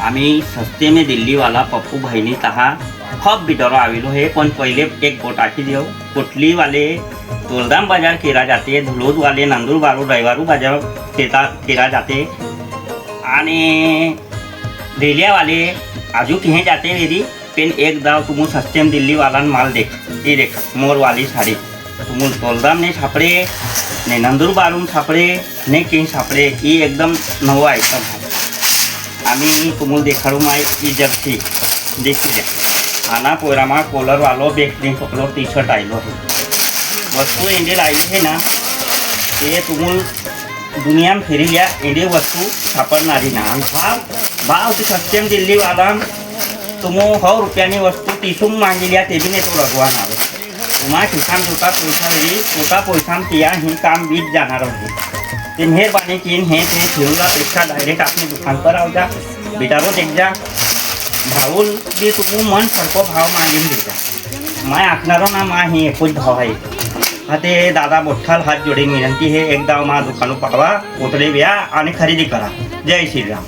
आम्ही सस्ते में दिल्ली वाला पप्पू बहिणी तहा खूप बिटरो आविलो है पण पहिले एक गोटाकी देव कोटली वाले तुलदाम बाजार केरा जाते, धुलोद वाले नंदुरबार रविवारू बाजार केरा जाते आणि रेलिया वाले आजू कहीं जाते वेरी पेन एक दाव तुम सस्ते में दिल्ली वाला माल देख ये देख मोर वाली साड़ी तुम तोलदाम ने छापड़े ने नंदुरबारून छापड़े ने कहीं छापड़े ये एकदम नवो आइटम है। आम्ही तुम्हाला देखाडू माय ही जर्सी देखिए आना पोरामा कॉलर वालो बेकरी पकड़ो टी शर्ट आइलो है वस्तु एंडे आई है ना ये तुम दुनिया में फिरी लिया एंडे वस्तु सापडणारी ना भाव भाव तो सस्ते में दिल्ली वाला तुम 100 रुपयानी वस्तू 30 मांगी लिया ते भी नहीं तो रगवान आवे तुम्हारा किसान छोटा पैसा वेरी छोटा पैसा किया ही काम बीत जाणार होते ते मेहरबानी कीन हे ते फिरूला पेक्षा डायरेक्ट आपली दुकान पर आओ जा बिटारो देख जा भाऊल भी तुम मन सरको भाव मागून देजा माय आखणारो ना मा ही एकूच भाव आहे हा ते दादा मोठाल हात जोडीन विनंती है एकदा मा दुकान पाठवा कोथळे व्या आणि खरेदी करा। जय श्रीराम।